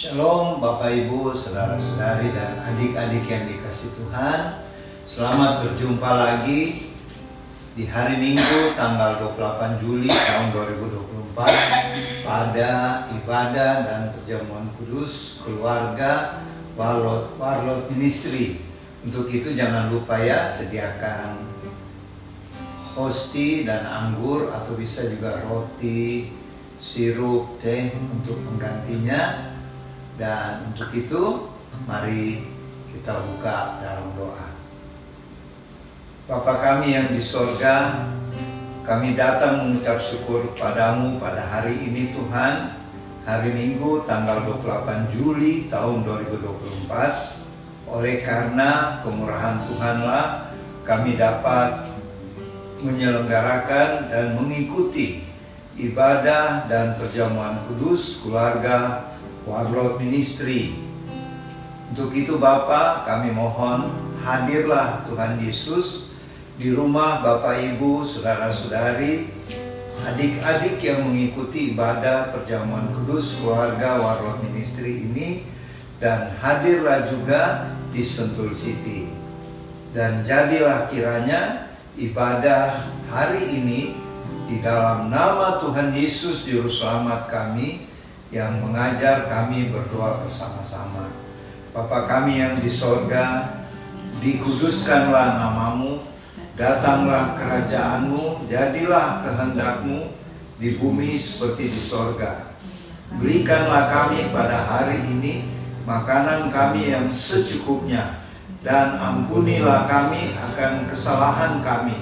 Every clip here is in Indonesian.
Shalom Bapak Ibu, Saudara-saudari dan adik-adik yang dikasihi Tuhan. Selamat berjumpa lagi di hari Minggu tanggal 28 Juli tahun 2024 pada ibadah dan perjamuan kudus keluarga Warlord Ministry. Untuk itu jangan lupa ya, sediakan hosti dan anggur atau bisa juga roti, sirup, teh untuk penggantinya. Dan untuk itu, mari kita buka dalam doa. Bapa kami yang di sorga, kami datang mengucap syukur padamu pada hari ini Tuhan, hari Minggu tanggal 28 Juli tahun 2024. Oleh karena kemurahan Tuhanlah kami dapat menyelenggarakan dan mengikuti ibadah dan perjamuan kudus keluarga Warlord Ministry. Untuk itu Bapa, kami mohon hadirlah Tuhan Yesus di rumah Bapak Ibu, Saudara-saudari, adik-adik yang mengikuti ibadah perjamuan kudus keluarga Warlord Ministry ini, dan hadirlah juga di Sentul City. Dan jadilah kiranya ibadah hari ini di dalam nama Tuhan Yesus Juru Selamat kami yang mengajar kami berdoa bersama-sama. Bapa kami yang di sorga, dikuduskanlah namamu, datanglah kerajaanmu, jadilah kehendakmu di bumi seperti di sorga. Berikanlah kami pada hari ini makanan kami yang secukupnya, dan ampunilah kami akan kesalahan kami,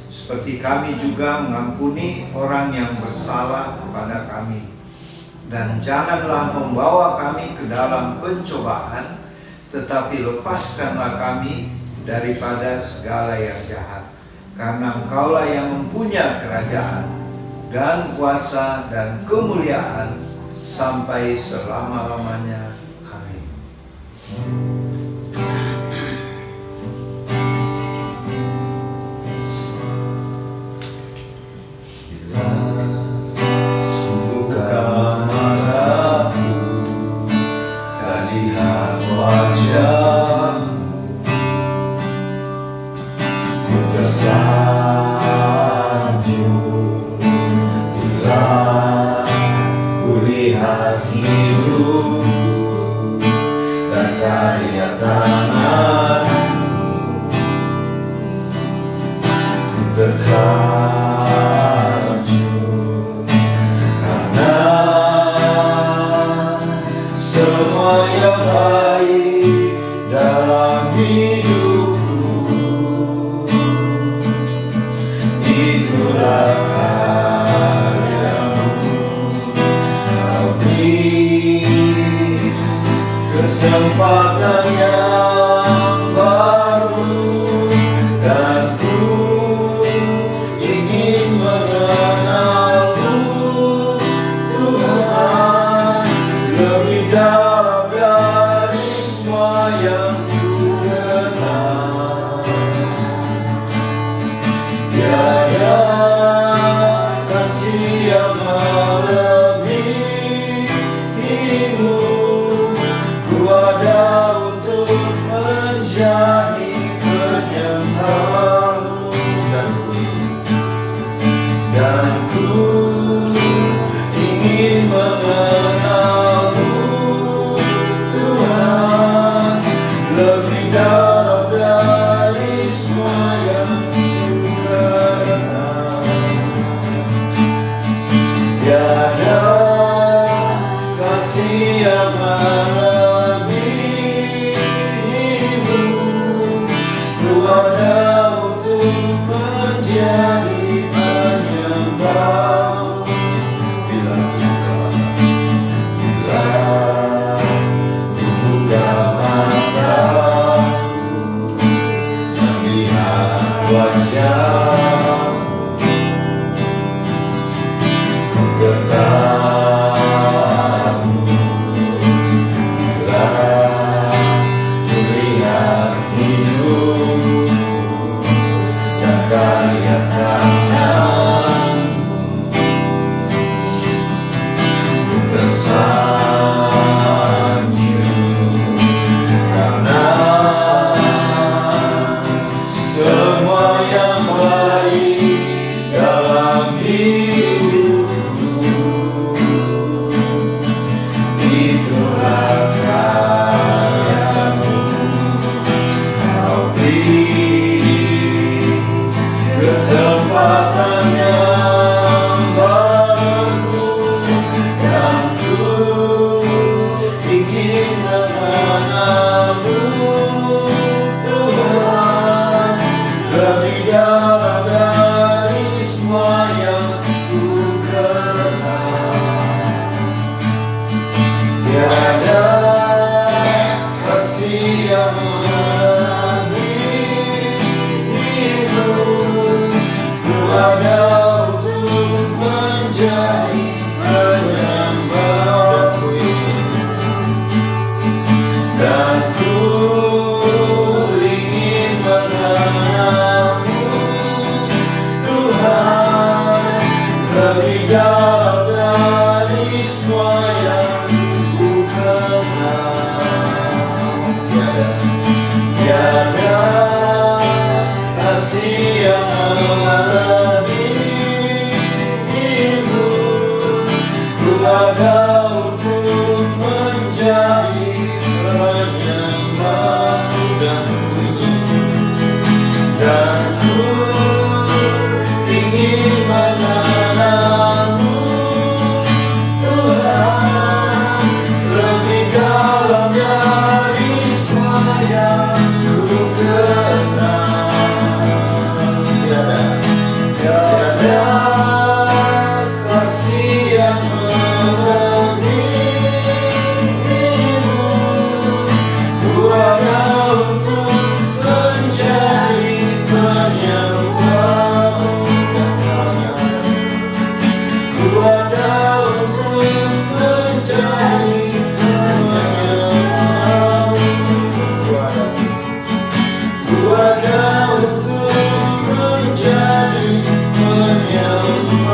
seperti kami juga mengampuni orang yang bersalah kepada kami. Dan janganlah membawa kami ke dalam pencobaan, tetapi lepaskanlah kami daripada segala yang jahat. Karena Engkaulah yang mempunyai kerajaan dan kuasa dan kemuliaan sampai selama-lamanya. Amin. Kesempatan yang baru, dan ku ingin mengenalmu Tuhan lebih dalam dari semua yang ku kenal. Tiada kasih yang melebihimu, ada untuk yang ku kenal. Tiada kasih yang melebihimu. Ku ada untuk menjadi penyembah dan puji, dan ku ingin mengenalmu Tuhan, lebih dalam dari semua yang ku kenal. Tiada kasih yang melebihimu. Ku ada untuk menjadi penyembahmu dan penyanyi. Ku ada untuk menjadi penyembahmu. Ku ada untuk menjadi penyembahmu.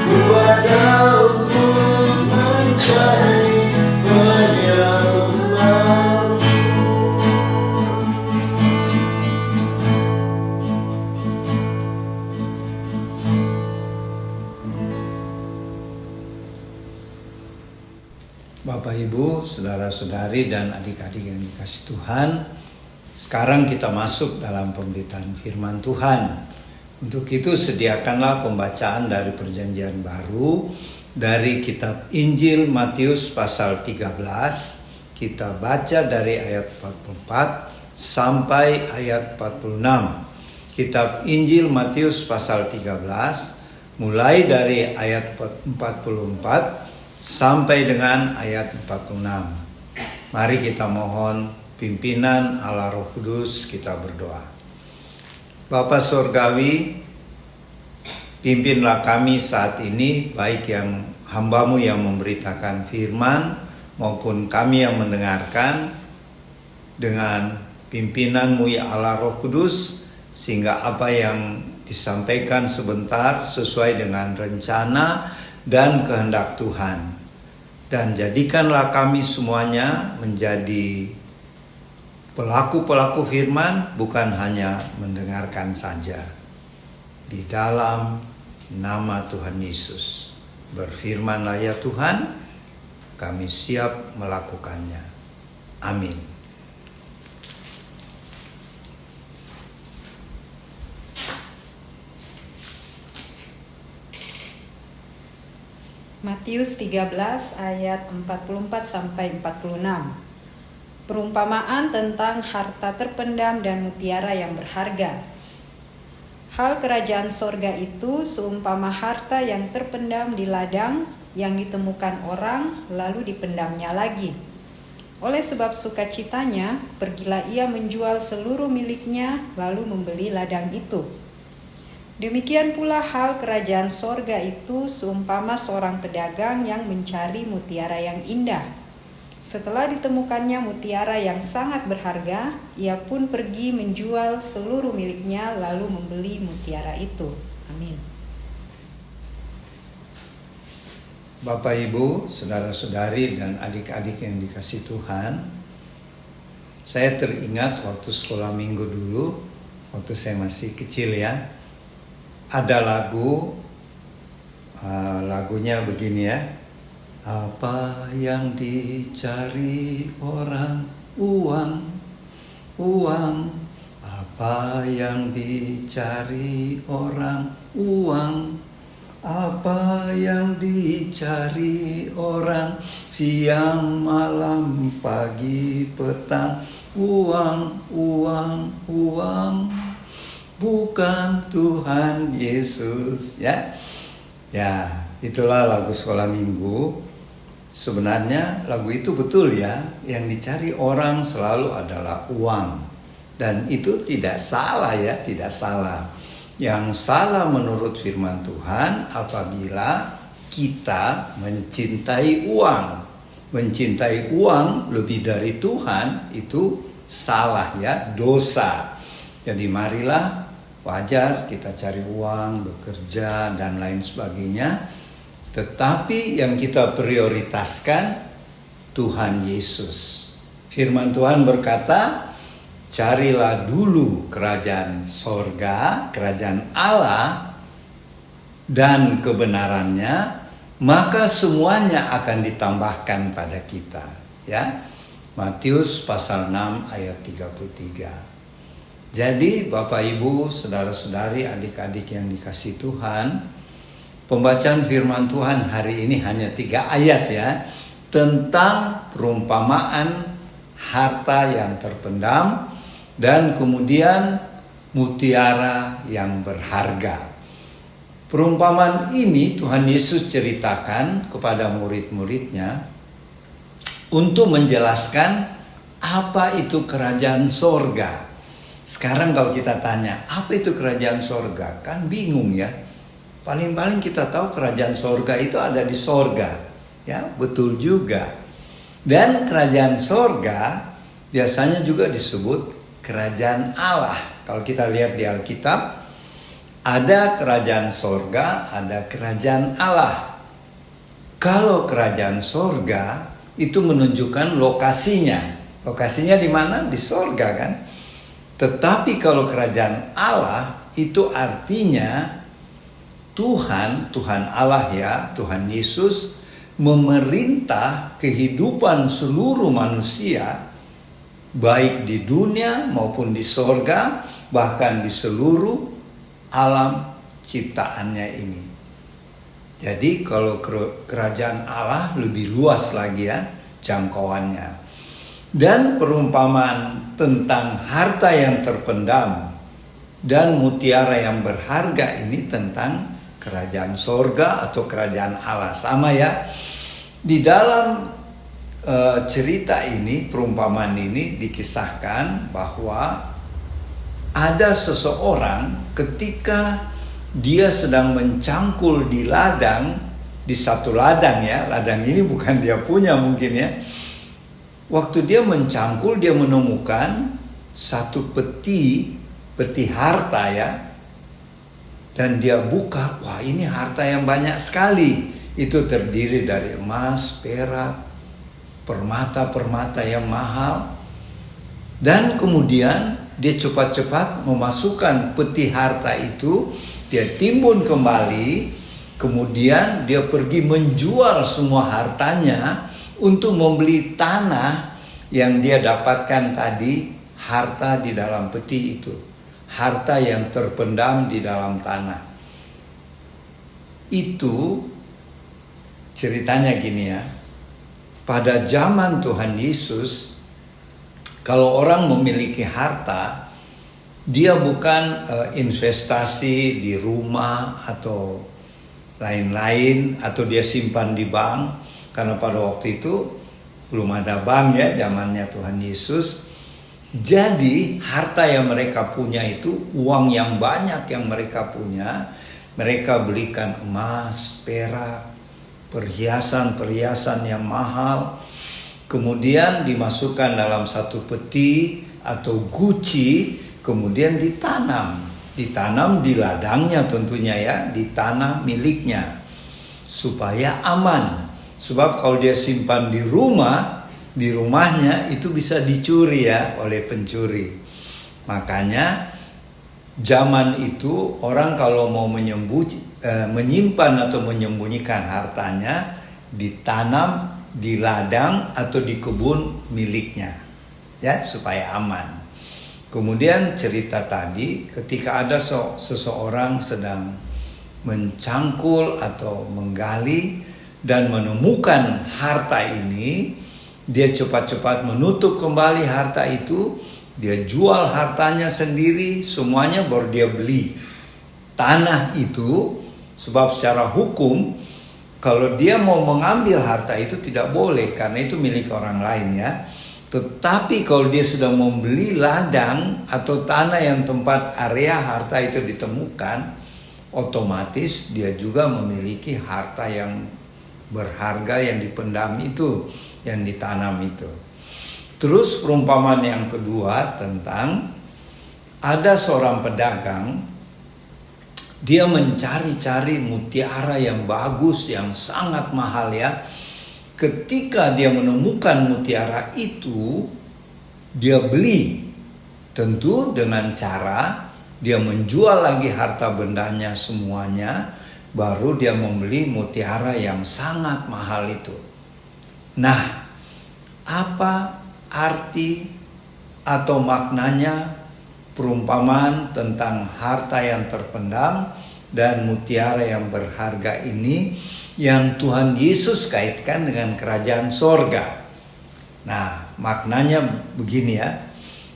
Ku ada untuk menjadi penyembahmu. Bapak Ibu, saudara-saudari dan adik-adik yang dikasih Tuhan, sekarang kita masuk dalam pemberitaan firman Tuhan. Untuk itu sediakanlah pembacaan dari Perjanjian Baru dari kitab Injil Matius pasal 13. Kita baca dari ayat 44 sampai ayat 46. Kitab Injil Matius pasal 13 mulai dari ayat 44 sampai dengan ayat 46. Mari kita mohon pimpinan Allah Roh Kudus, kita berdoa. Bapa Surgawi, pimpinlah kami saat ini, baik yang hamba-Mu yang memberitakan firman maupun kami yang mendengarkan, dengan pimpinan-Mu ya Allah Roh Kudus, sehingga apa yang disampaikan sebentar sesuai dengan rencana dan kehendak Tuhan. Dan jadikanlah kami semuanya menjadi pelaku-pelaku firman, bukan hanya mendengarkan saja. Di dalam nama Tuhan Yesus, berfirmanlah ya Tuhan, kami siap melakukannya. Amin. Matius 13 ayat 44 sampai 46. Perumpamaan tentang harta terpendam dan mutiara yang berharga. Hal kerajaan sorga itu seumpama harta yang terpendam di ladang yang ditemukan orang lalu dipendamnya lagi. Oleh sebab sukacitanya, pergilah ia menjual seluruh miliknya lalu membeli ladang itu. Demikian pula hal kerajaan sorga itu seumpama seorang pedagang yang mencari mutiara yang indah. Setelah ditemukannya mutiara yang sangat berharga, ia pun pergi menjual seluruh miliknya lalu membeli mutiara itu. Amin. Bapak Ibu, saudara-saudari dan adik-adik yang dikasih Tuhan, saya teringat waktu sekolah minggu dulu, waktu saya masih kecil ya, ada lagunya begini ya. Apa yang dicari orang? Uang. Apa yang dicari orang? Uang. Apa yang dicari orang? Siang, malam, pagi, petang. Uang. Bukan Tuhan Yesus, ya. Ya, itulah lagu sekolah minggu. Sebenarnya lagu itu betul ya, yang dicari orang selalu adalah uang. Dan itu tidak salah ya, tidak salah. Yang salah menurut firman Tuhan apabila kita mencintai uang. Mencintai uang lebih dari Tuhan itu salah ya, dosa. Jadi marilah Wajar kita cari uang, bekerja, dan lain sebagainya. Tetapi yang kita prioritaskan Tuhan Yesus. Firman Tuhan berkata, carilah dulu kerajaan sorga, kerajaan Allah, dan kebenarannya, maka semuanya akan ditambahkan pada kita. Ya, Matius pasal 6 ayat 33. Jadi Bapak Ibu, saudara-saudari, adik-adik yang dikasihi Tuhan, pembacaan firman Tuhan hari ini hanya 3 ayat ya, tentang perumpamaan harta yang terpendam dan kemudian mutiara yang berharga. Perumpamaan ini Tuhan Yesus ceritakan kepada murid-muridnya untuk menjelaskan apa itu kerajaan sorga. Sekarang kalau kita tanya, apa itu kerajaan sorga? Kan bingung ya. Paling-paling kita tahu kerajaan sorga itu ada di sorga. Ya, betul juga. Dan kerajaan sorga biasanya juga disebut kerajaan Allah. Kalau kita lihat di Alkitab, ada kerajaan sorga, ada kerajaan Allah. Kalau kerajaan sorga itu menunjukkan lokasinya. Lokasinya di mana? Di sorga kan. Tetapi kalau kerajaan Allah itu artinya Tuhan Allah ya, Tuhan Yesus memerintah kehidupan seluruh manusia, baik di dunia maupun di sorga, bahkan di seluruh alam ciptaannya ini. Jadi kalau kerajaan Allah lebih luas lagi ya jangkauannya. Dan perumpamaan tentang harta yang terpendam dan mutiara yang berharga ini tentang kerajaan sorga atau kerajaan Allah. Sama ya. Di dalam cerita ini, perumpamaan ini dikisahkan bahwa ada seseorang ketika dia sedang mencangkul di ladang, di satu ladang ya, ladang ini bukan dia punya mungkin ya. Waktu dia mencangkul, dia menemukan satu peti harta ya. Dan dia buka, wah ini harta yang banyak sekali. Itu terdiri dari emas, perak, permata-permata yang mahal. Dan kemudian dia cepat-cepat memasukkan peti harta itu, dia timbun kembali, kemudian dia pergi menjual semua hartanya untuk membeli tanah yang dia dapatkan tadi, harta di dalam peti itu. Harta yang terpendam di dalam tanah. Itu ceritanya gini ya. Pada zaman Tuhan Yesus, kalau orang memiliki harta, dia bukan investasi di rumah atau lain-lain, atau dia simpan di bank, karena pada waktu itu belum ada bank ya, zamannya Tuhan Yesus. Jadi harta yang mereka punya itu, uang yang banyak yang mereka punya, mereka belikan emas, perak, perhiasan-perhiasan yang mahal, kemudian dimasukkan dalam satu peti atau guci, kemudian ditanam di ladangnya tentunya ya, di tanah miliknya, supaya aman. Sebab kalau dia simpan di rumahnya itu bisa dicuri ya oleh pencuri. Makanya zaman itu orang kalau mau menyimpan atau menyembunyikan hartanya, ditanam di ladang atau di kebun miliknya ya, supaya aman. Kemudian cerita tadi, ketika ada seseorang sedang mencangkul atau menggali dan menemukan harta ini, dia cepat-cepat menutup kembali harta itu, dia jual hartanya sendiri, semuanya baru dia beli tanah itu. Sebab secara hukum, kalau dia mau mengambil harta itu tidak boleh, karena itu milik orang lain ya. Tetapi kalau dia sudah membeli ladang atau tanah yang tempat area harta itu ditemukan, otomatis dia juga memiliki harta yang berharga yang dipendam itu, yang ditanam itu. Terus perumpamaan yang kedua tentang ada seorang pedagang Dia mencari-cari mutiara yang bagus, yang sangat mahal ya. Ketika dia menemukan mutiara itu, dia beli. Tentu dengan cara dia menjual lagi harta bendanya semuanya, baru dia membeli mutiara yang sangat mahal itu. Nah, apa arti atau maknanya perumpamaan tentang harta yang terpendam dan mutiara yang berharga ini yang Tuhan Yesus kaitkan dengan kerajaan sorga? Nah, maknanya begini ya.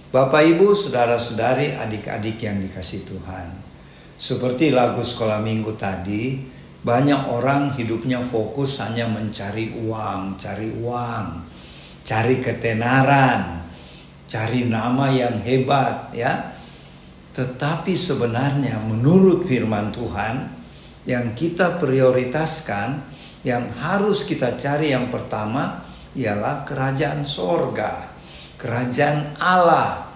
Bapak, Ibu, saudara-saudari, adik-adik yang dikasihi Tuhan. Seperti lagu sekolah minggu tadi, banyak orang hidupnya fokus hanya mencari uang, cari ketenaran, cari nama yang hebat ya. Tetapi sebenarnya menurut firman Tuhan, yang kita prioritaskan, yang harus kita cari yang pertama ialah kerajaan sorga, kerajaan Allah.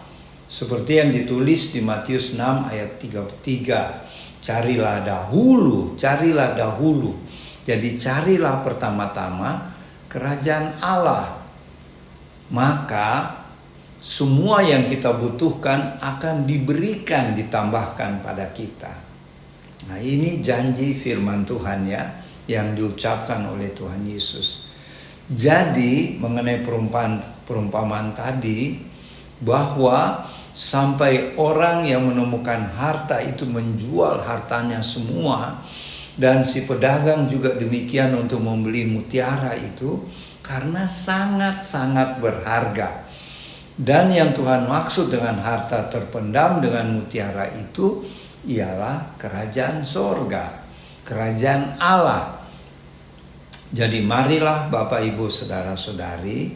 Seperti yang ditulis di Matius 6 ayat 33. Carilah dahulu. Jadi carilah pertama-tama kerajaan Allah. Maka semua yang kita butuhkan akan diberikan, ditambahkan pada kita. Nah, ini janji firman Tuhan ya, yang diucapkan oleh Tuhan Yesus. Jadi mengenai perumpamaan tadi, bahwa sampai orang yang menemukan harta itu menjual hartanya semua, dan si pedagang juga demikian untuk membeli mutiara itu, karena sangat-sangat berharga. Dan yang Tuhan maksud dengan harta terpendam dengan mutiara itu ialah kerajaan sorga, kerajaan Allah. Jadi marilah Bapak, Ibu, saudara-saudari,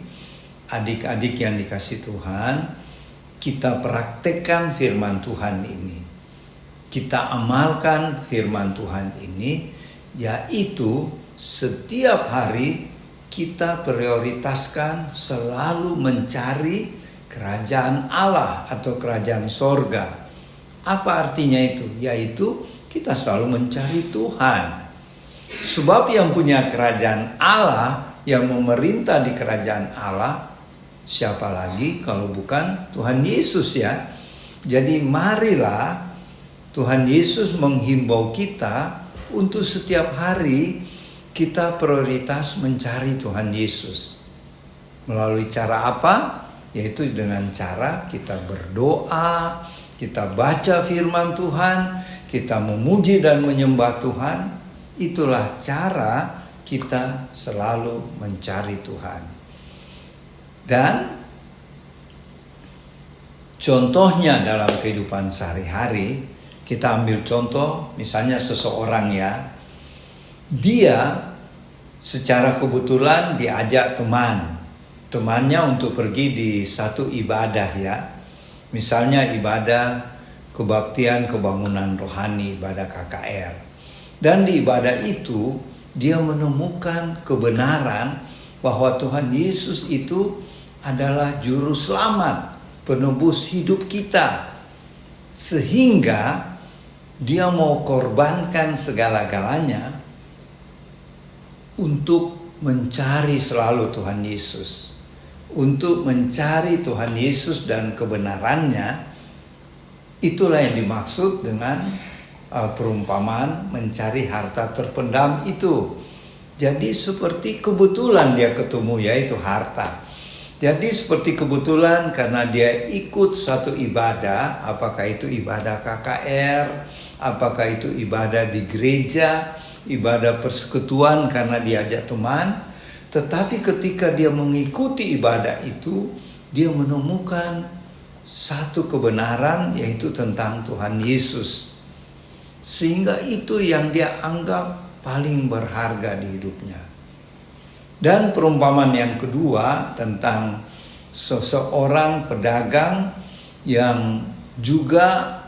adik-adik yang dikasihi Tuhan, kita praktekkan firman Tuhan ini. Kita amalkan firman Tuhan ini, yaitu setiap hari kita prioritaskan selalu mencari kerajaan Allah atau kerajaan sorga. Apa artinya itu? Yaitu kita selalu mencari Tuhan. Sebab yang punya kerajaan Allah, yang memerintah di kerajaan Allah, siapa lagi kalau bukan Tuhan Yesus ya. Jadi marilah Tuhan Yesus menghimbau kita untuk setiap hari kita prioritas mencari Tuhan Yesus. Melalui cara apa? Yaitu dengan cara kita berdoa, kita baca firman Tuhan, kita memuji dan menyembah Tuhan. Itulah cara kita selalu mencari Tuhan. Dan contohnya dalam kehidupan sehari-hari, kita ambil contoh misalnya seseorang ya, dia secara kebetulan diajak temannya untuk pergi di satu ibadah ya. Misalnya ibadah kebaktian kebangunan rohani, ibadah KKR. Dan di ibadah itu dia menemukan kebenaran bahwa Tuhan Yesus itu adalah juru selamat, penebus hidup kita. Sehingga dia mau korbankan segala-galanya untuk mencari selalu Tuhan Yesus. Untuk mencari Tuhan Yesus dan kebenarannya. Itulah yang dimaksud dengan perumpamaan mencari harta terpendam itu. Jadi seperti kebetulan dia ketemu, yaitu harta. Jadi seperti kebetulan karena dia ikut satu ibadah, apakah itu ibadah KKR, apakah itu ibadah di gereja, ibadah persekutuan karena diajak teman. Tetapi ketika dia mengikuti ibadah itu, dia menemukan satu kebenaran, yaitu tentang Tuhan Yesus. Sehingga itu yang dia anggap paling berharga di hidupnya. Dan perumpamaan yang kedua tentang seseorang pedagang yang juga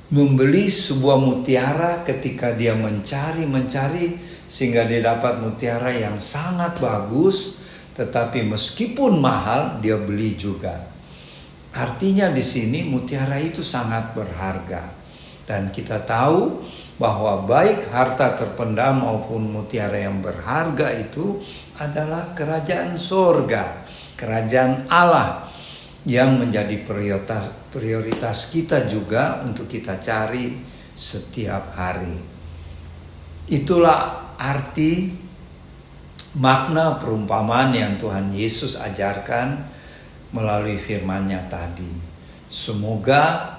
membeli sebuah mutiara ketika dia mencari sehingga dia dapat mutiara yang sangat bagus, tetapi meskipun mahal dia beli juga. Artinya di sini mutiara itu sangat berharga. Dan kita tahu bahwa baik harta terpendam maupun mutiara yang berharga itu adalah kerajaan sorga, kerajaan Allah yang menjadi prioritas kita juga untuk kita cari setiap hari. Itulah arti makna perumpamaan yang Tuhan Yesus ajarkan melalui firman-Nya tadi. Semoga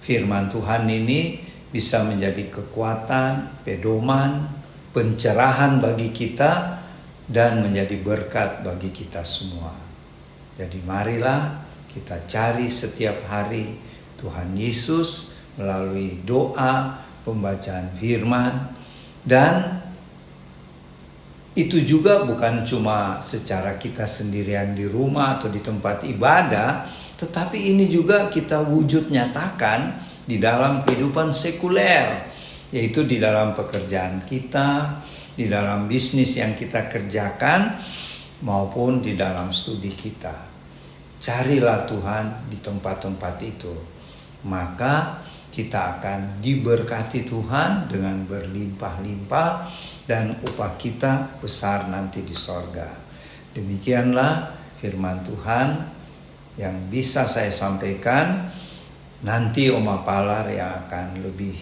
firman Tuhan ini bisa menjadi kekuatan, pedoman, pencerahan bagi kita dan menjadi berkat bagi kita semua. Jadi marilah kita cari setiap hari Tuhan Yesus melalui doa, pembacaan firman, dan itu juga bukan cuma secara kita sendirian di rumah atau di tempat ibadah, tetapi ini juga kita wujud nyatakan di dalam kehidupan sekuler, yaitu di dalam pekerjaan kita, di dalam bisnis yang kita kerjakan, maupun di dalam studi kita. Carilah Tuhan di tempat-tempat itu, maka kita akan diberkati Tuhan dengan berlimpah-limpah dan upah kita besar nanti di sorga. Demikianlah firman Tuhan yang bisa saya sampaikan. Nanti Oma Palar yang akan lebih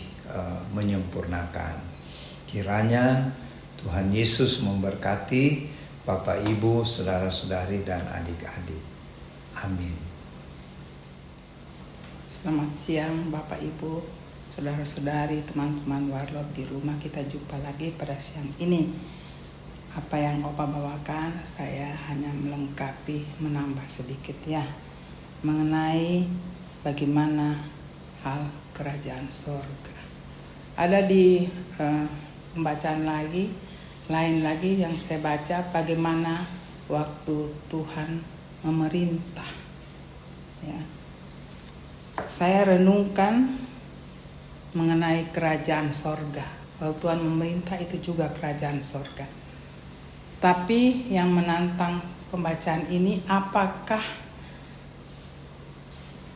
menyempurnakan. Kiranya Tuhan Yesus memberkati Bapak, Ibu, saudara-saudari, dan adik-adik. Amin. Selamat siang Bapak Ibu, saudara-saudari, teman-teman Warlot di rumah. Kita jumpa lagi pada siang ini. Apa yang Opa bawakan saya hanya melengkapi, menambah sedikit ya, mengenai bagaimana hal kerajaan sorga. Ada di pembacaan lain lagi yang saya baca, bagaimana waktu Tuhan memerintah ya. Saya renungkan mengenai kerajaan sorga. Kalau Tuhan memerintah itu juga kerajaan sorga. Tapi yang menantang pembacaan ini, apakah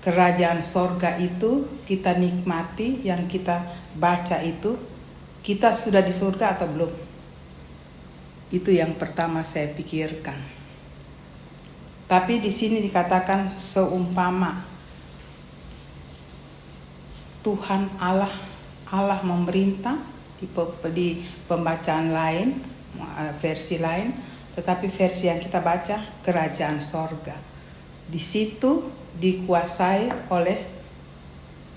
kerajaan sorga itu kita nikmati, yang kita baca itu, kita sudah di surga atau belum? Itu yang pertama saya pikirkan. Tapi di sini dikatakan seumpama Tuhan Allah memerintah di pembacaan lain, versi lain, tetapi versi yang kita baca kerajaan sorga. Di situ dikuasai oleh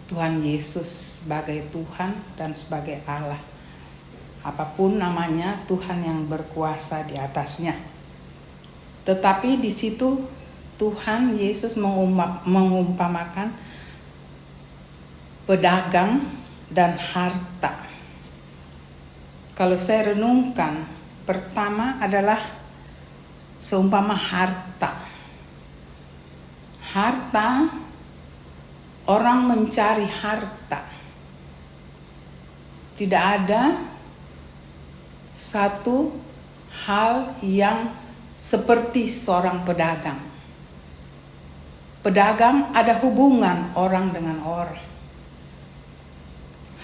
Tuhan Yesus sebagai Tuhan dan sebagai Allah. Apapun namanya, Tuhan yang berkuasa di atasnya. Tetapi di situ Tuhan Yesus mengumpamakan pedagang dan harta. Kalau saya renungkan, pertama adalah seumpama harta. Harta, orang mencari harta. Tidak ada satu hal yang seperti seorang pedagang. Pedagang ada hubungan orang dengan orang.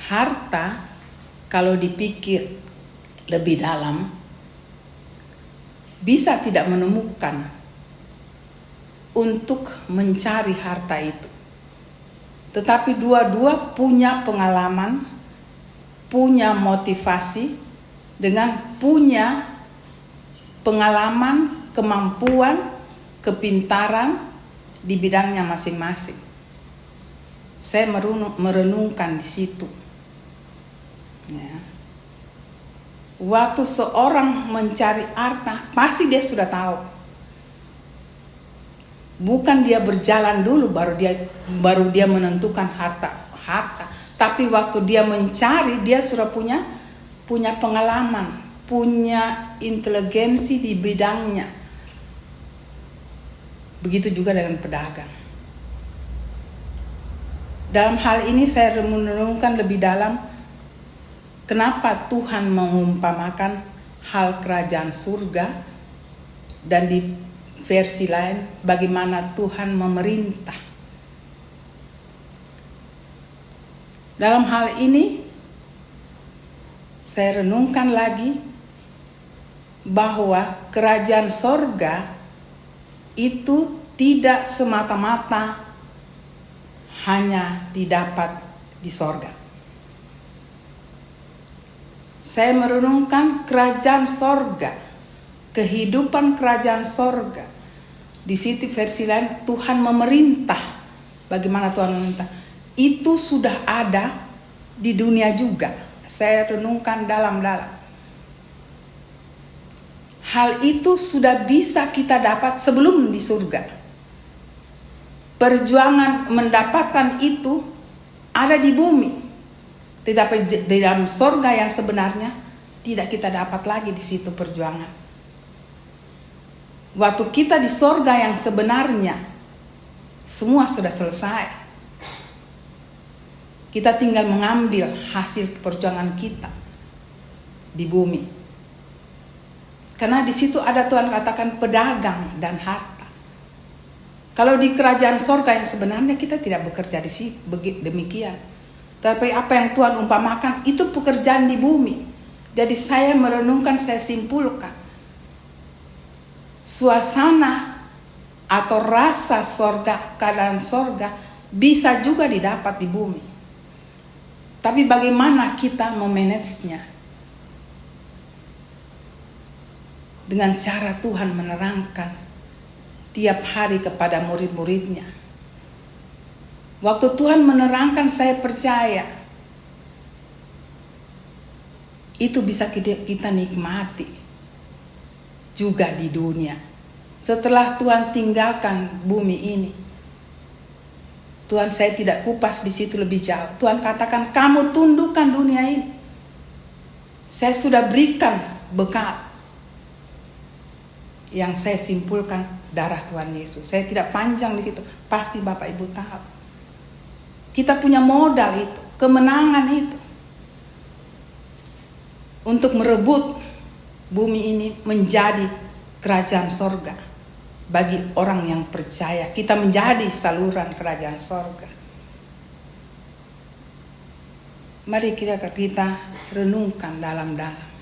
Harta, kalau dipikir lebih dalam, bisa tidak menemukan untuk mencari harta itu. Tetapi dua-dua punya pengalaman, punya motivasi, dengan punya pengalaman, kemampuan, kepintaran di bidangnya masing-masing. Saya merenungkan di situ. Ya. Waktu seorang mencari harta, pasti dia sudah tahu. Bukan dia berjalan dulu baru dia menentukan harta. Tapi waktu dia mencari, dia sudah punya pengalaman, punya inteligensi di bidangnya. Begitu juga dengan pedagang. Dalam hal ini saya merenungkan lebih dalam, kenapa Tuhan mengumpamakan hal kerajaan surga, dan di versi lain bagaimana Tuhan memerintah. Dalam hal ini saya renungkan lagi bahwa kerajaan sorga itu tidak semata-mata hanya didapat di sorga. Saya merenungkan kerajaan sorga, kehidupan kerajaan sorga. Di situ versi lain, Tuhan memerintah. Bagaimana Tuhan memerintah? Itu sudah ada di dunia juga. Saya renungkan dalam-dalam. Hal itu sudah bisa kita dapat sebelum di surga. Perjuangan mendapatkan itu ada di bumi. Tetapi di dalam surga yang sebenarnya tidak kita dapat lagi di situ perjuangan. Waktu kita di surga yang sebenarnya semua sudah selesai. Kita tinggal mengambil hasil perjuangan kita di bumi. Karena di situ ada Tuhan katakan pedagang dan harta. Kalau di kerajaan sorga yang sebenarnya kita tidak bekerja di sini demikian. Tapi apa yang Tuhan umpamakan itu pekerjaan di bumi. Jadi saya merenungkan, saya simpulkan. Suasana atau rasa sorga, keadaan sorga bisa juga didapat di bumi. Tapi bagaimana kita memanagenya? Dengan cara Tuhan menerangkan tiap hari kepada murid-muridnya. Waktu Tuhan menerangkan, saya percaya itu bisa kita nikmati juga di dunia. Setelah Tuhan tinggalkan bumi ini, Tuhan, saya tidak kupas di situ lebih jauh. Tuhan katakan, kamu tundukkan dunia ini. Saya sudah berikan bekal. Yang saya simpulkan darah Tuhan Yesus. Saya tidak panjang di situ. Pasti Bapak Ibu tahu. Kita punya modal itu, kemenangan itu. Untuk merebut bumi ini menjadi kerajaan sorga. Bagi orang yang percaya, kita menjadi saluran kerajaan sorga. Mari kita renungkan dalam-dalam.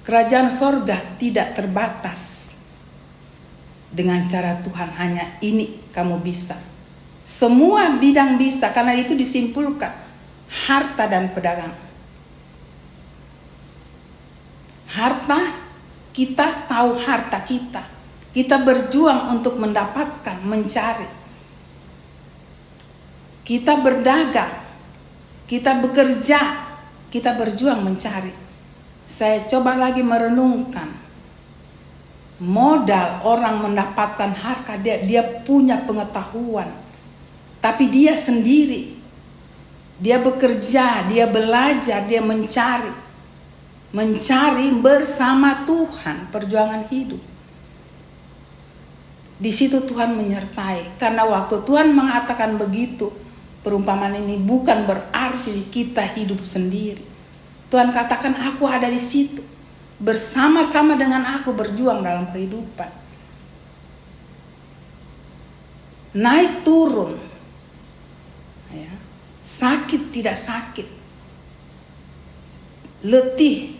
Kerajaan sorga tidak terbatas dengan cara Tuhan hanya ini kamu bisa. Semua bidang bisa, karena itu disimpulkan harta dan pedagang. Harta, kita tahu harta kita. Kita berjuang untuk mendapatkan, mencari. Kita berdagang, kita bekerja, kita berjuang mencari. Saya coba lagi merenungkan modal orang mendapatkan harta, dia punya pengetahuan, tapi dia sendiri, dia bekerja, dia belajar, dia mencari bersama Tuhan perjuangan hidup. Di situ Tuhan menyertai, karena waktu Tuhan mengatakan begitu, perumpamaan ini bukan berarti kita hidup sendiri. Tuhan katakan, aku ada di situ. Bersama-sama dengan aku berjuang dalam kehidupan. Naik turun. Ya. Sakit tidak sakit. Letih.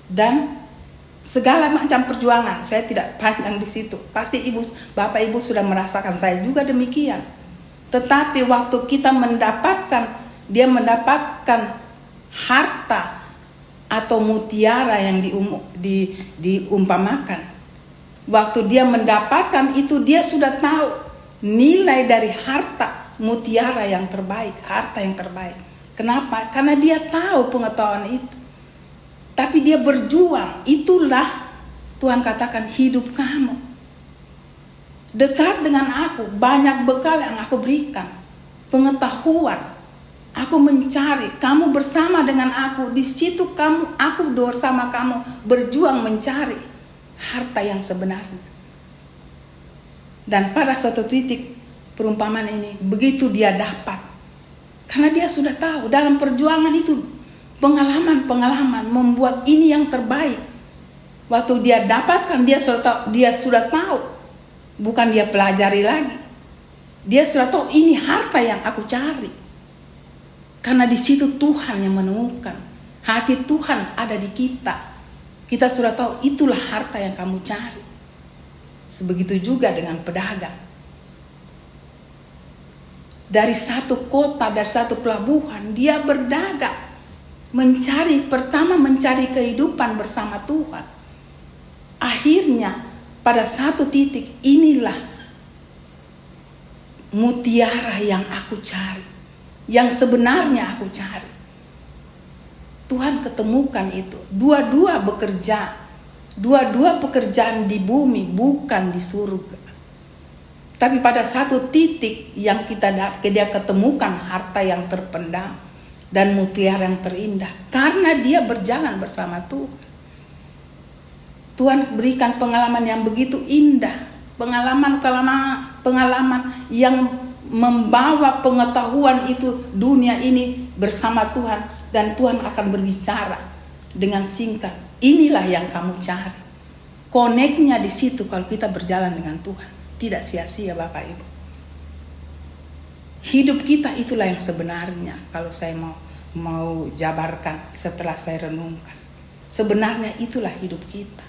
Dan segala macam perjuangan. Saya tidak panjang di situ. Pasti Bapak Ibu sudah merasakan, saya juga demikian. Tetapi waktu kita dia mendapatkan harta atau mutiara yang diumpamakan. Waktu dia mendapatkan itu, dia sudah tahu nilai dari harta mutiara yang terbaik, harta yang terbaik. Kenapa? Karena dia tahu pengetahuan itu. Tapi dia berjuang. Itulah Tuhan katakan, hidup kamu dekat dengan aku, banyak bekal yang aku berikan, pengetahuan. Aku mencari, kamu bersama dengan aku. Di situ aku bersama kamu berjuang mencari harta yang sebenarnya. Dan pada suatu titik perumpamaan ini, begitu dia dapat, karena dia sudah tahu dalam perjuangan itu, pengalaman membuat ini yang terbaik. Waktu dia dapatkan, dia sudah tahu, bukan dia pelajari lagi. Dia sudah tahu ini harta yang aku cari. Karena di situ Tuhan yang menemukan. Hati Tuhan ada di kita. Kita sudah tahu itulah harta yang kamu cari. Sebegitu juga dengan pedagang. Dari satu kota, dari satu pelabuhan, dia berdagang. Pertama mencari kehidupan bersama Tuhan. Akhirnya pada satu titik, inilah mutiara yang aku cari, yang sebenarnya aku cari. Tuhan ketemukan itu. Dua-dua bekerja, dua-dua pekerjaan di bumi, bukan di surga. Tapi pada satu titik yang dia ketemukan harta yang terpendam dan mutiara yang terindah, karena dia berjalan bersama Tuhan. Tuhan berikan pengalaman yang begitu indah, pengalaman yang membawa pengetahuan itu dunia ini bersama Tuhan, dan Tuhan akan berbicara dengan singkat. Inilah yang kamu cari. Koneknya di situ kalau kita berjalan dengan Tuhan, tidak sia-sia Bapak Ibu. Hidup kita itulah yang sebenarnya, kalau saya mau jabarkan setelah saya renungkan. Sebenarnya itulah hidup kita.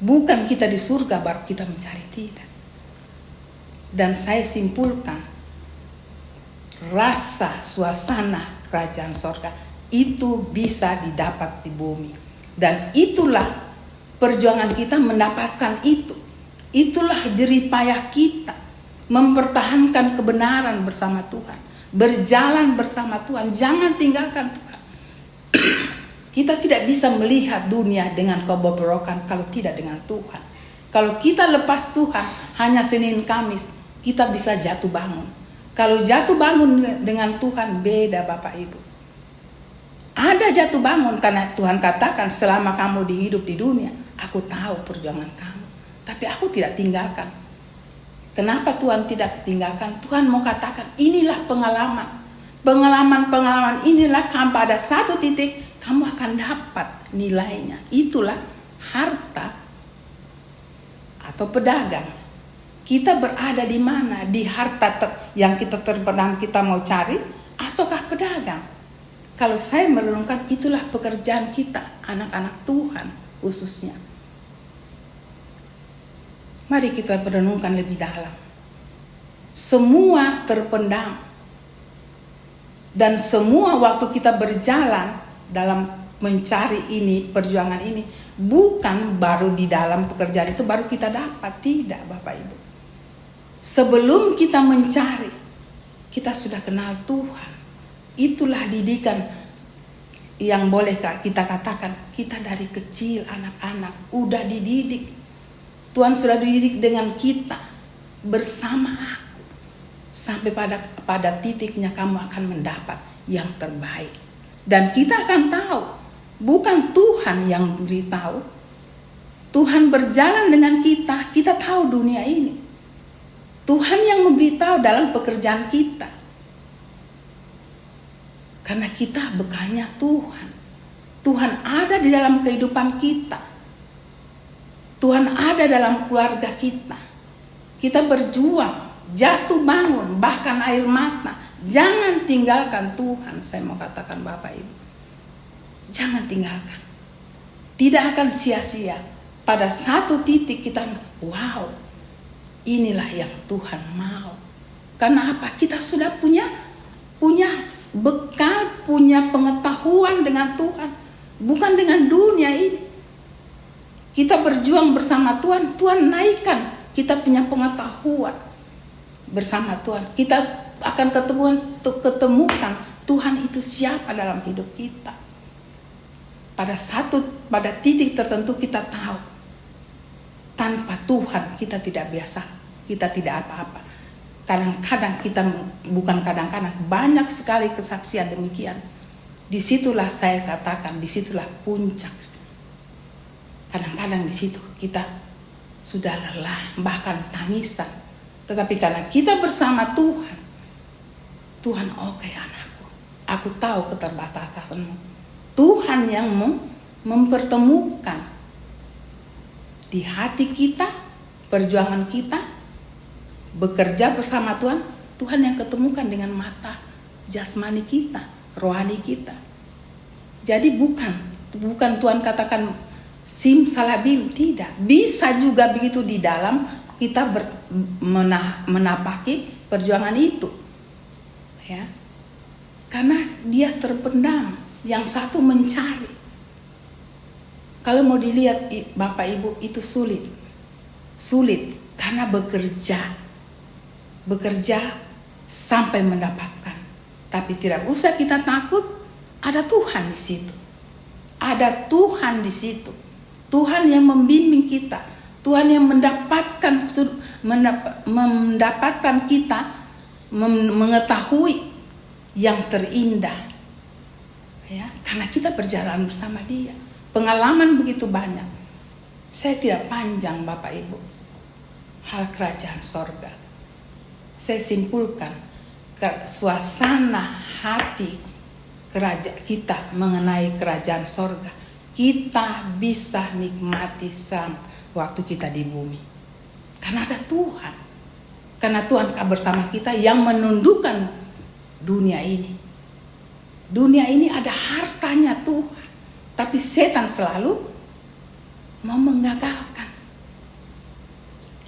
Bukan kita di surga baru kita mencari, tidak. Dan saya simpulkan, rasa suasana kerajaan sorga itu bisa didapat di bumi. Dan itulah perjuangan kita mendapatkan itu. Itulah jeripayah kita mempertahankan kebenaran bersama Tuhan, berjalan bersama Tuhan, jangan tinggalkan Tuhan. Kita tidak bisa melihat dunia dengan kebobrokan kalau tidak dengan Tuhan. Kalau kita lepas Tuhan hanya Senin Kamis, kita bisa jatuh bangun. Kalau jatuh bangun dengan Tuhan beda Bapak Ibu. Ada jatuh bangun karena Tuhan katakan selama kamu hidup di dunia, aku tahu perjuangan kamu, tapi aku tidak tinggalkan. Kenapa Tuhan tidak tinggalkan? Tuhan mau katakan inilah pengalaman. Pengalaman inilah pada satu titik kamu akan dapat nilainya. Itulah harta atau pedagang. Kita berada di mana? Di harta yang kita terpendam kita mau cari, ataukah pedagang? Kalau saya merenungkan, itulah pekerjaan kita, anak-anak Tuhan khususnya. Mari kita merenungkan lebih dalam. Semua terpendam. Dan semua waktu kita berjalan dalam mencari ini, perjuangan ini, bukan baru di dalam pekerjaan itu baru kita dapat. Tidak Bapak Ibu. Sebelum kita mencari, kita sudah kenal Tuhan. Itulah didikan yang boleh kita katakan, kita dari kecil anak-anak udah dididik. Tuhan sudah dididik dengan kita bersama aku. Sampai pada titiknya kamu akan mendapat yang terbaik. Dan kita akan tahu, bukan Tuhan yang beritahu. Tuhan berjalan dengan kita, kita tahu dunia ini. Tuhan yang memberitahu dalam pekerjaan kita. Karena kita bekalnya Tuhan. Tuhan ada di dalam kehidupan kita. Tuhan ada dalam keluarga kita. Kita berjuang, jatuh bangun, bahkan air mata. Jangan tinggalkan Tuhan, saya mau katakan Bapak Ibu. Jangan tinggalkan. Tidak akan sia-sia. Pada satu titik kita, wow, inilah yang Tuhan mau. Karena apa? Kita sudah punya bekal, punya pengetahuan dengan Tuhan. Bukan dengan dunia ini. Kita berjuang bersama Tuhan, Tuhan naikkan. Kita punya pengetahuan bersama Tuhan. Kita akan ketemukan Tuhan itu siapa dalam hidup kita. Pada titik tertentu kita tahu, tanpa Tuhan kita tidak biasa, kita tidak apa-apa. Kadang-kadang banyak sekali kesaksian demikian. Disitulah saya katakan, disitulah puncak. Kadang-kadang di situ kita sudah lelah, bahkan tangisan. Tetapi karena kita bersama Tuhan, Tuhan, oke anakku, aku tahu keterbatasanmu. Tuhan yang mempertemukan di hati kita, perjuangan kita, bekerja bersama Tuhan, Tuhan yang ketemukan dengan mata jasmani kita, rohani kita. Jadi bukan Tuhan katakan simsalabim, tidak. Bisa juga begitu di dalam kita menapaki perjuangan itu. Ya. Karena dia terpendam, yang satu mencari. Kalau mau dilihat Bapak Ibu itu sulit. Sulit karena bekerja sampai mendapatkan. Tapi tidak usah kita takut, ada Tuhan di situ. Ada Tuhan di situ. Tuhan yang membimbing kita. Tuhan yang mendapatkan kita mengetahui yang terindah. Ya, karena kita berjalan bersama Dia. Pengalaman begitu banyak. Saya tidak panjang Bapak Ibu. Hal kerajaan sorga. Saya simpulkan suasana hati kita mengenai kerajaan sorga. Kita bisa nikmati waktu kita di bumi. Karena ada Tuhan. Karena Tuhan bersama kita yang menundukkan dunia ini. Dunia ini ada hartanya Tuhan. Tapi setan selalu mau menggagalkan.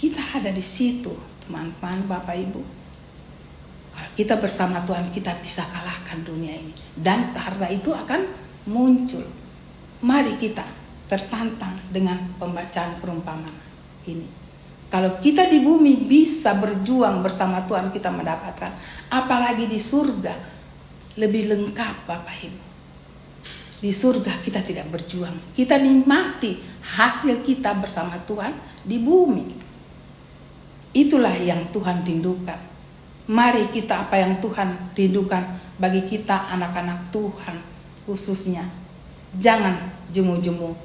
Kita ada di situ, teman-teman, Bapak Ibu. Kalau kita bersama Tuhan, kita bisa kalahkan dunia ini. Dan harta itu akan muncul. Mari kita tertantang dengan pembacaan perumpamaan ini. Kalau kita di bumi bisa berjuang bersama Tuhan, kita mendapatkan. Apalagi di surga, lebih lengkap Bapak Ibu. Di surga kita tidak berjuang. Kita nikmati hasil kita bersama Tuhan di bumi. Itulah yang Tuhan rindukan. Mari kita apa yang Tuhan rindukan bagi kita anak-anak Tuhan khususnya. Jangan jemu-jemu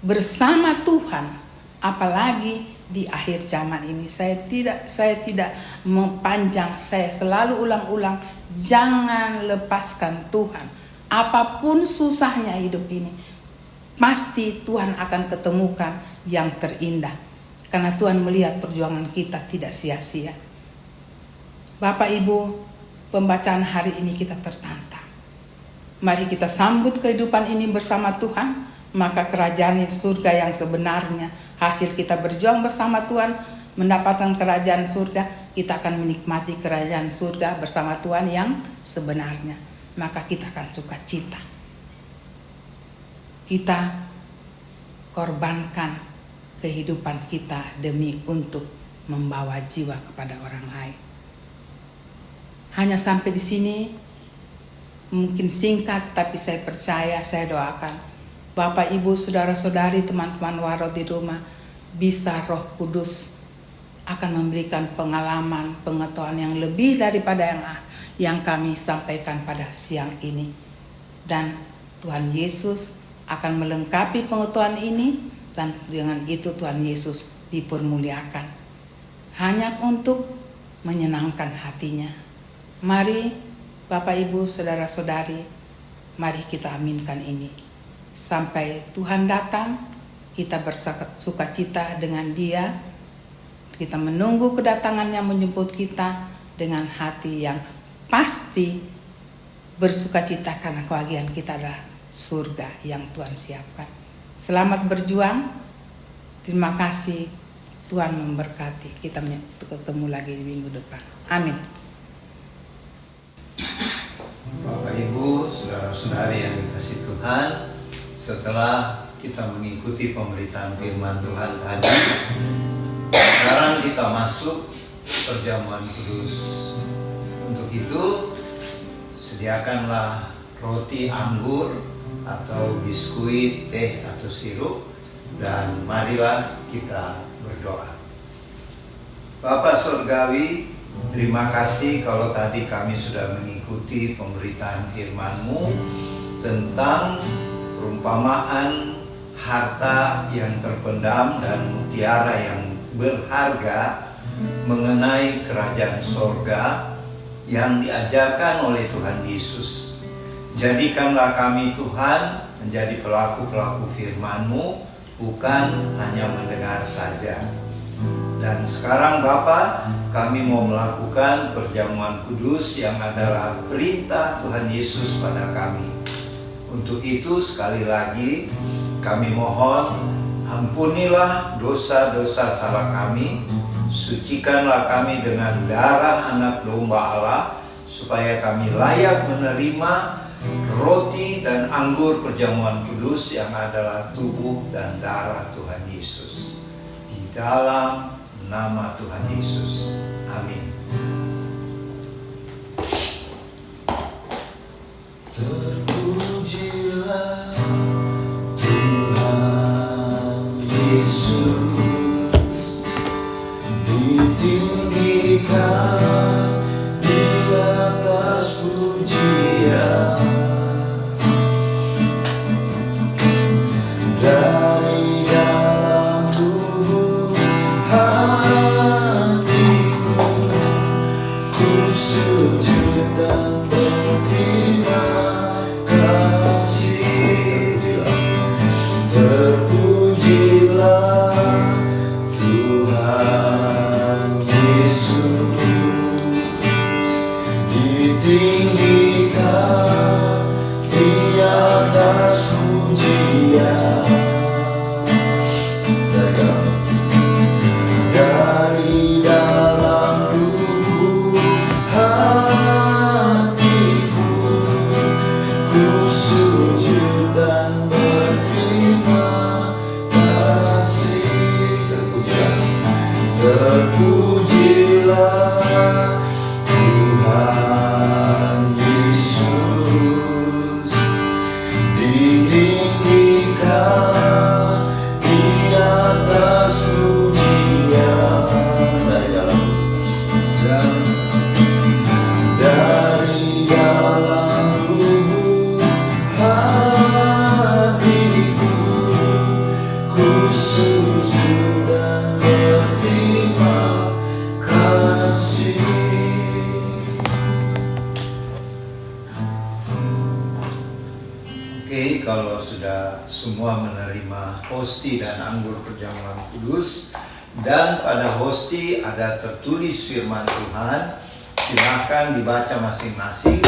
bersama Tuhan, apalagi di akhir zaman ini. Saya tidak memanjang, saya selalu ulang-ulang, jangan lepaskan Tuhan. Apapun susahnya hidup ini, pasti Tuhan akan ketemukan yang terindah. Karena Tuhan melihat perjuangan kita tidak sia-sia. Bapak Ibu, pembacaan hari ini kita tertantang. Mari kita sambut kehidupan ini bersama Tuhan. Maka kerajaan surga yang sebenarnya, hasil kita berjuang bersama Tuhan, mendapatkan kerajaan surga, kita akan menikmati kerajaan surga bersama Tuhan yang sebenarnya. Maka kita akan sukacita. Kita korbankan kehidupan kita demi untuk membawa jiwa kepada orang lain. Hanya sampai di sini, mungkin singkat, tapi saya percaya, saya doakan Bapak, Ibu, saudara-saudari, teman-teman Warot di rumah, bisa Roh Kudus akan memberikan pengalaman, pengetahuan yang lebih daripada yang kami sampaikan pada siang ini. Dan Tuhan Yesus akan melengkapi pengetahuan ini, dan dengan itu Tuhan Yesus dipermuliakan. Hanya untuk menyenangkan hatinya. Mari Bapak, Ibu, saudara-saudari, mari kita aminkan ini. Sampai Tuhan datang, kita bersukacita dengan Dia. Kita menunggu kedatangannya menjemput kita dengan hati yang pasti bersukacita, karena kebahagiaan kita adalah surga yang Tuhan siapkan. Selamat berjuang. Terima kasih. Tuhan memberkati. Kita ketemu lagi di minggu depan. Amin. Bapak Ibu, saudara-saudari yang dikasihi Tuhan, setelah kita mengikuti pemberitaan firman Tuhan tadi, sekarang kita masuk perjamuan kudus. Untuk itu, sediakanlah roti anggur atau biskuit, teh atau sirup, dan marilah kita berdoa. Bapa Surgawi, terima kasih kalau tadi kami sudah mengikuti pemberitaan firman-Mu tentang perumpamaan harta yang terpendam dan mutiara yang berharga mengenai kerajaan sorga yang diajarkan oleh Tuhan Yesus. Jadikanlah kami Tuhan menjadi pelaku-pelaku firman-Mu, bukan hanya mendengar saja. Dan sekarang Bapa, kami mau melakukan perjamuan kudus yang adalah perintah Tuhan Yesus pada kami. Untuk itu sekali lagi kami mohon, ampunilah dosa-dosa salah kami, sucikanlah kami dengan darah anak domba Allah, supaya kami layak menerima roti dan anggur perjamuan kudus yang adalah tubuh dan darah Tuhan Yesus. Di dalam nama Tuhan Yesus. Amin. Terpujilah Tuhan Yesus, ditinggikan di atas pujian, dari dalam lubuk hatiku ku sujud dan berterima kasih. Terpujilah Tuhan Yesus, ditinggikan di atas pujian, dari dalam lubuk hatiku ku sujud dan berterima kasih. Terpujilah Tuhan Yesus, ditinggikan di atas pujian, dari dalam lubuk hatiku ku sujud dan berterima kasih. Oke, kalau sudah semua menerima hosti dan anggur perjamuan kudus, dan pada hosti ada tertulis firman Tuhan, silakan dibaca masing-masing.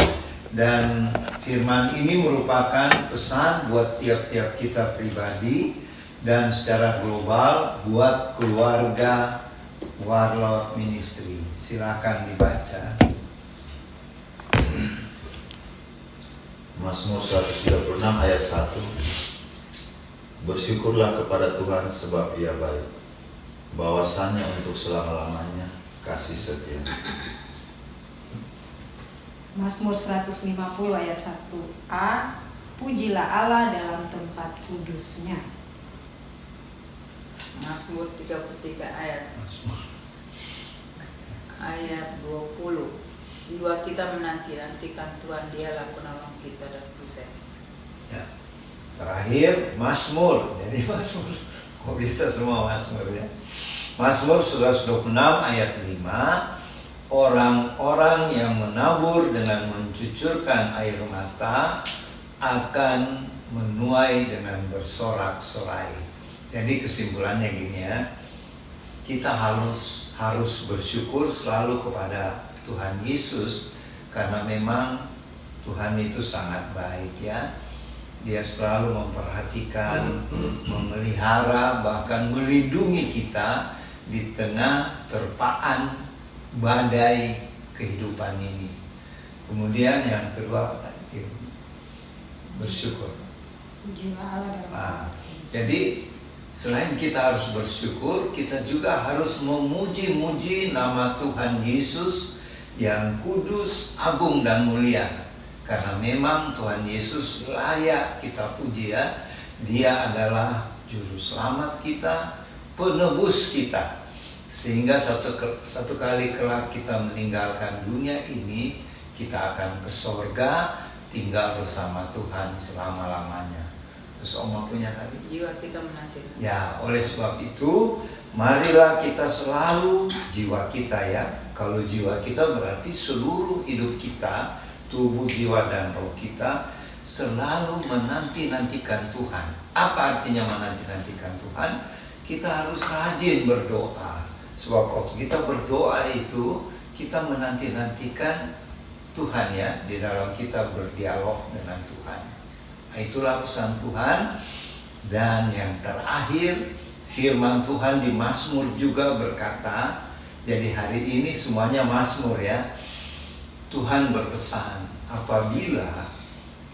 Dan firman ini merupakan pesan buat tiap-tiap kita pribadi dan secara global buat keluarga Warlord Ministry. Silakan dibaca. Mazmur 136 ayat 1. Bersyukurlah kepada Tuhan sebab Ia baik, bahwasannya untuk selama-lamanya kasih setia. Mazmur 150 ayat 1a. Pujilah Allah dalam tempat kudusnya. Mazmur 33 ayat 20. Jiwa kita menanti-nantikan Tuhan, Dialah penolong kita dan perisai. Ya. Terakhir Mazmur. Jadi Mazmur, kok bisa semua Mazmur ya? Mazmur 126 ayat 5. Orang-orang yang menabur dengan mencucurkan air mata akan menuai dengan bersorak-sorai. Jadi kesimpulannya gini ya, kita harus bersyukur selalu kepada Tuhan Yesus, karena memang Tuhan itu sangat baik ya. Dia selalu memperhatikan, memelihara, bahkan melindungi kita di tengah terpaan badai kehidupan ini. Kemudian yang kedua apa tadi? Bersyukur. Pujilah Allah dalam Jadi selain kita harus bersyukur, kita juga harus memuji-muji nama Tuhan Yesus yang kudus, agung, dan mulia. Karena memang Tuhan Yesus layak kita puji ya. Dia adalah juru selamat kita, penebus kita. Sehingga satu kali kelak kita meninggalkan dunia ini, kita akan ke sorga, tinggal bersama Tuhan selama-lamanya. Terus Oma punya tadi? Jiwa kita menanti. Ya, oleh sebab itu, marilah kita selalu jiwa kita ya. Kalau jiwa kita berarti seluruh hidup kita, tubuh, jiwa, dan roh kita selalu menanti-nantikan Tuhan. Apa artinya menanti-nantikan Tuhan? kita harus rajin berdoa. Sebab waktu kita berdoa itu, kita menanti-nantikan Tuhan ya, di dalam kita berdialog dengan Tuhan. Nah, itulah pesan Tuhan. Dan yang terakhir, firman Tuhan di Mazmur juga berkata, jadi hari ini semuanya Mazmur ya. Tuhan berpesan, apabila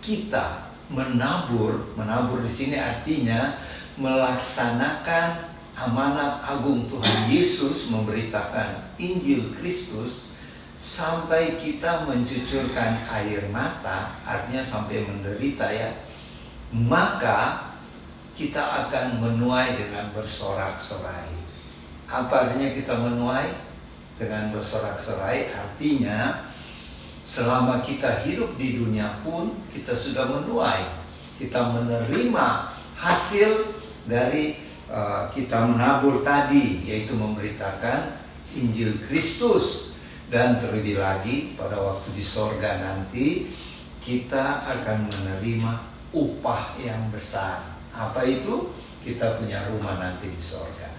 kita menabur di sini artinya melaksanakan amanat agung Tuhan Yesus, memberitakan Injil Kristus sampai kita mencucurkan air mata, artinya sampai menderita ya, maka kita akan menuai dengan bersorak-sorai. Apa artinya kita menuai dengan bersorak-sorai? Artinya selama kita hidup di dunia pun kita sudah menuai, kita menerima hasil dari kita menabur tadi, yaitu memberitakan Injil Kristus. Dan terlebih lagi pada waktu di sorga nanti kita akan menerima upah yang besar. Apa itu? Kita punya rumah nanti di sorga.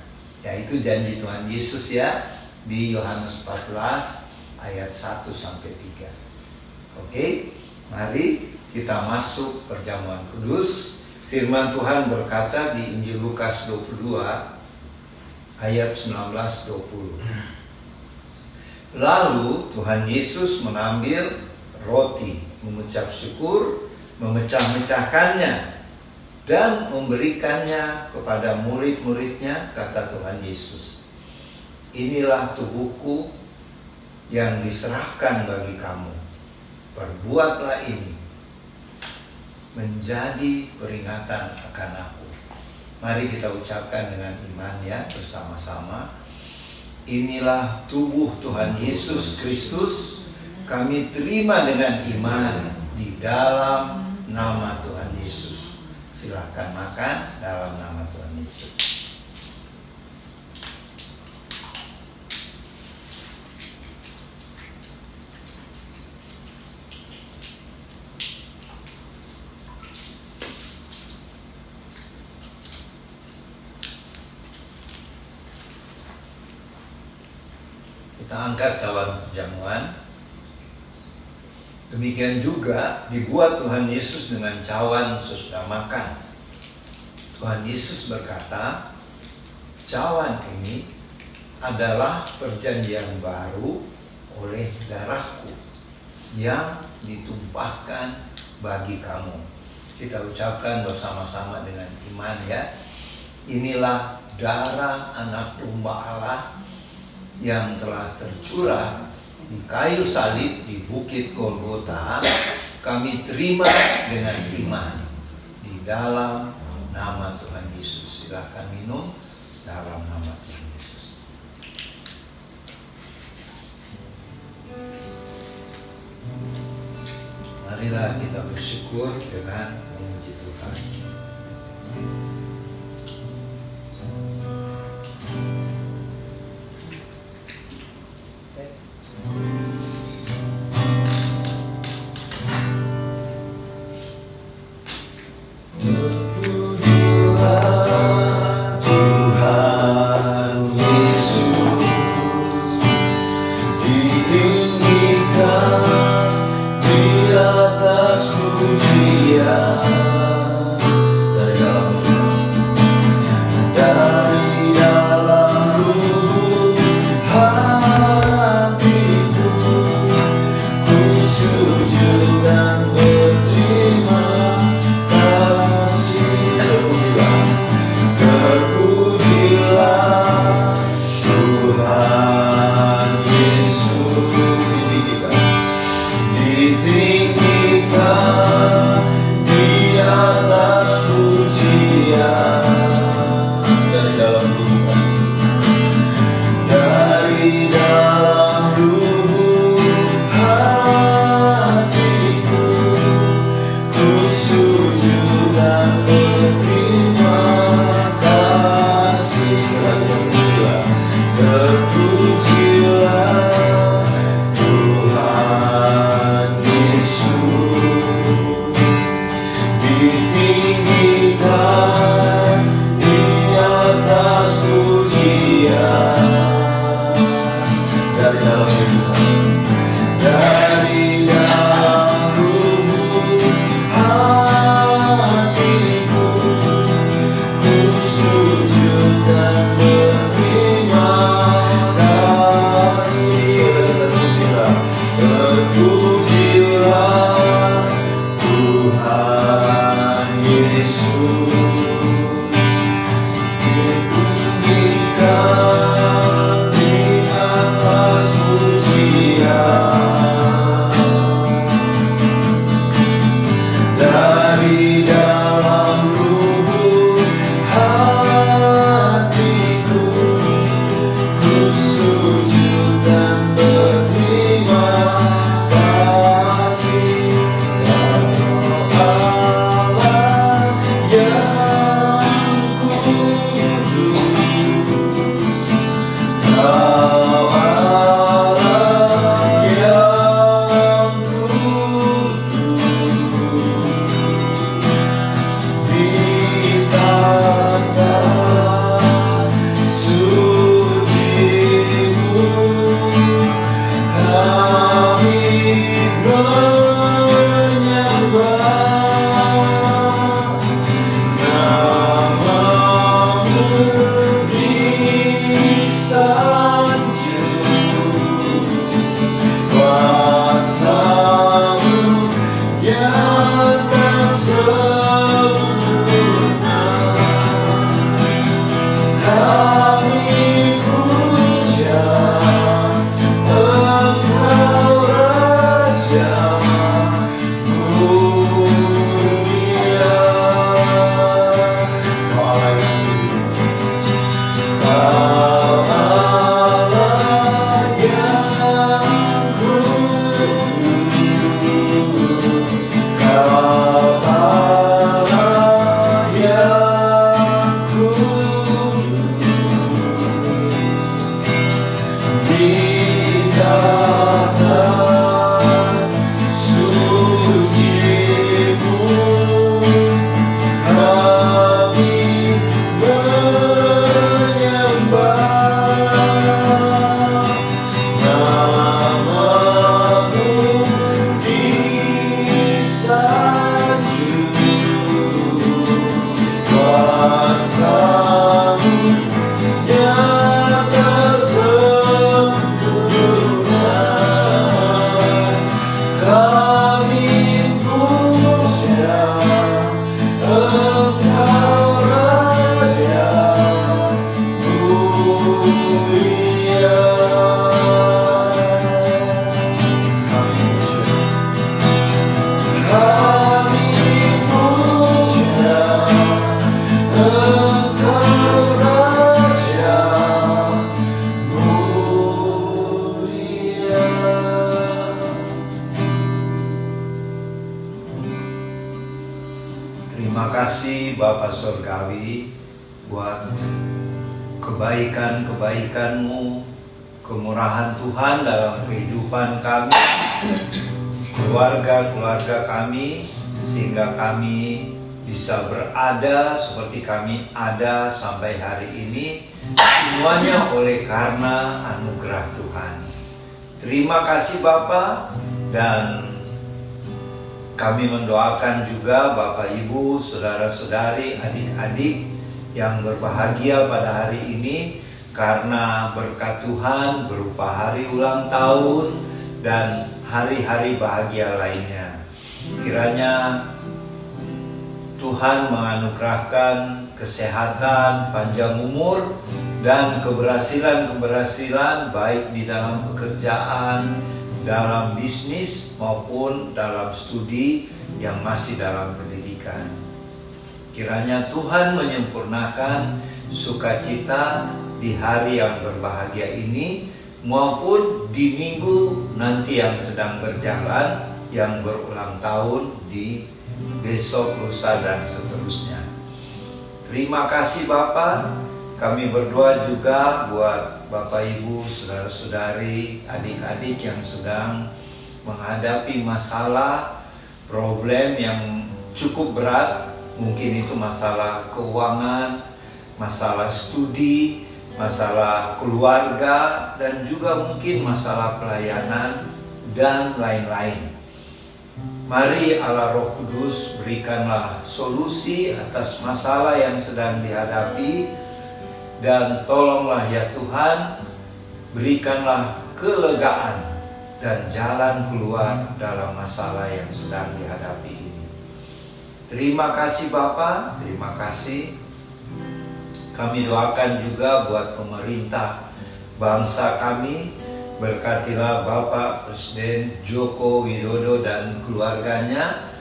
Yaitu janji Tuhan Yesus ya, di Yohanes 14 ayat 1 sampai 3. Oke, mari kita masuk perjamuan kudus. Firman Tuhan berkata di Injil Lukas 22 ayat 19-20. Lalu Tuhan Yesus mengambil roti, mengucap syukur, memecah-mecahkannya dan memberikannya kepada murid-muridnya, kata Tuhan Yesus, inilah tubuhku yang diserahkan bagi kamu. Perbuatlah ini menjadi peringatan akan aku. Mari kita ucapkan dengan iman ya, bersama-sama. Inilah tubuh Tuhan Yesus Kristus, kami terima dengan iman di dalam nama Tuhan Yesus. Silakan makan dalam nama Tuhan Yesus. Kita angkat cawan perjamuan. Demikian juga dibuat Tuhan Yesus dengan cawan sesudah makan. Tuhan Yesus berkata, cawan ini adalah perjanjian baru oleh darahku yang ditumpahkan bagi kamu. Kita ucapkan bersama-sama dengan iman ya. Inilah darah anak domba Allah yang telah tercurah di kayu salib di Bukit Golgota. Kami terima dengan iman di dalam nama Tuhan Yesus. Silakan minum dalam nama Tuhan Yesus. Marilah kita bersyukur dengan memuji Tuhan. Sujud dan berterima kasih. Terima kasih Bapa Surgawi buat kebaikan-kebaikan-Mu, kemurahan Tuhan dalam kehidupan kami, keluarga-keluarga kami, sehingga kami bisa berada seperti kami ada sampai hari ini, semuanya oleh karena anugerah Tuhan. Terima kasih Bapa, dan kami mendoakan juga Bapak Ibu, saudara-saudari, adik-adik yang berbahagia pada hari ini karena berkat Tuhan berupa hari ulang tahun dan hari-hari bahagia lainnya. Kiranya Tuhan menganugerahkan kesehatan, panjang umur, dan keberhasilan-keberhasilan baik di dalam pekerjaan, dalam bisnis maupun dalam studi yang masih dalam pendidikan. Kiranya Tuhan menyempurnakan sukacita di hari yang berbahagia ini maupun di minggu nanti yang sedang berjalan, yang berulang tahun di besok, lusa, dan seterusnya. Terima kasih Bapak. Kami berdoa juga buat Bapak Ibu, saudara-saudari, adik-adik yang sedang menghadapi masalah, problem yang cukup berat. Mungkin itu masalah keuangan, masalah studi, masalah keluarga, dan juga mungkin masalah pelayanan dan lain-lain. Mari Allah Roh Kudus berikanlah solusi atas masalah yang sedang dihadapi. Dan tolonglah ya Tuhan, berikanlah kelegaan dan jalan keluar dalam masalah yang sedang dihadapi ini. Terima kasih Bapak, terima kasih. Kami doakan juga buat pemerintah bangsa kami. Berkatilah Bapak Presiden Joko Widodo dan keluarganya.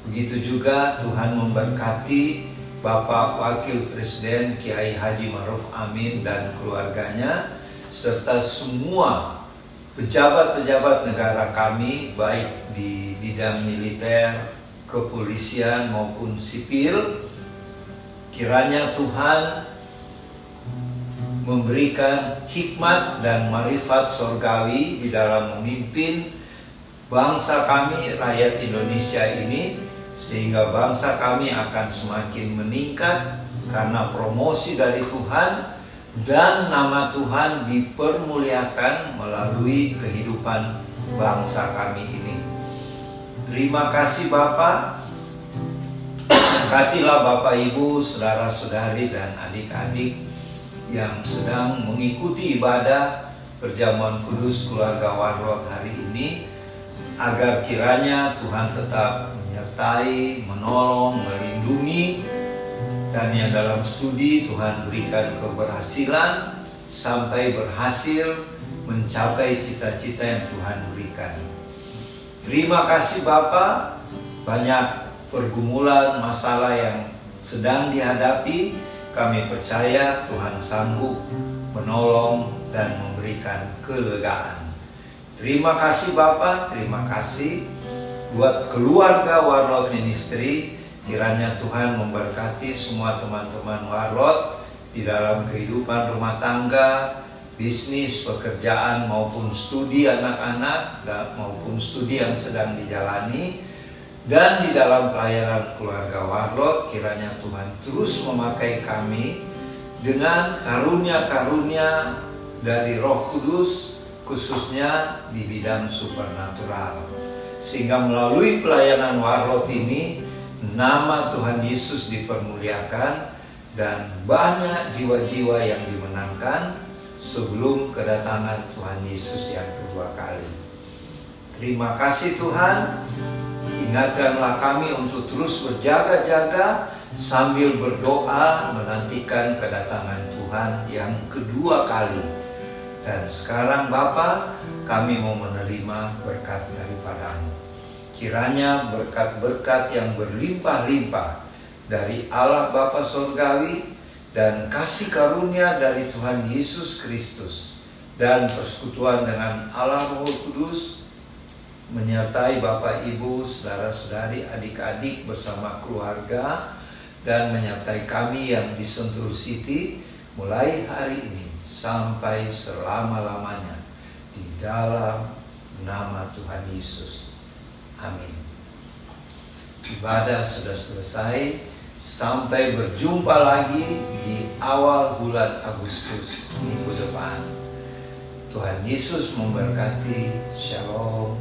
Begitu juga Tuhan memberkati Bapak Wakil Presiden Kiai Haji Ma'ruf Amin dan keluarganya, serta semua pejabat-pejabat negara kami, baik di bidang militer, kepolisian maupun sipil. Kiranya Tuhan memberikan hikmat dan marifat sorgawi di dalam memimpin bangsa kami, rakyat Indonesia ini, sehingga bangsa kami akan semakin meningkat karena promosi dari Tuhan, dan nama Tuhan dipermuliakan melalui kehidupan bangsa kami ini. Terima kasih Bapak. Berkatilah Bapak Ibu, saudara-saudari dan adik-adik yang sedang mengikuti ibadah perjamuan kudus keluarga Warlot hari ini, agar kiranya Tuhan tetap menyertai, menolong, melindungi, dan yang dalam studi Tuhan berikan keberhasilan sampai berhasil mencapai cita-cita yang Tuhan berikan. Terima kasih Bapak. Banyak pergumulan, masalah yang sedang dihadapi, kami percaya Tuhan sanggup menolong dan memberikan kelegaan. Terima kasih Bapak, terima kasih buat keluarga Warlot Ministry. Kiranya Tuhan memberkati semua teman-teman Warlot di dalam kehidupan rumah tangga, bisnis, pekerjaan maupun studi anak-anak maupun studi yang sedang dijalani. Dan di dalam pelayanan keluarga Warlot, kiranya Tuhan terus memakai kami dengan karunia-karunia dari Roh Kudus, khususnya di bidang supernatural. Sehingga melalui pelayanan Warlot ini, nama Tuhan Yesus dipermuliakan dan banyak jiwa-jiwa yang dimenangkan sebelum kedatangan Tuhan Yesus yang kedua kali. Terima kasih Tuhan. Ingatkanlah kami untuk terus berjaga-jaga sambil berdoa menantikan kedatangan Tuhan yang kedua kali. Dan sekarang Bapa, kami mau menerima berkat daripada-Mu. Kiranya berkat-berkat yang berlimpah-limpah dari Allah Bapa Surgawi dan kasih karunia dari Tuhan Yesus Kristus dan persekutuan dengan Allah Roh Kudus menyertai Bapak Ibu, saudara-saudari, adik-adik bersama keluarga, dan menyertai kami yang di Sentul City mulai hari ini sampai selama-lamanya di dalam nama Tuhan Yesus. Amin. Ibadah sudah selesai. Sampai berjumpa lagi di awal bulan Agustus minggu depan. Tuhan Yesus memberkati. Shalom.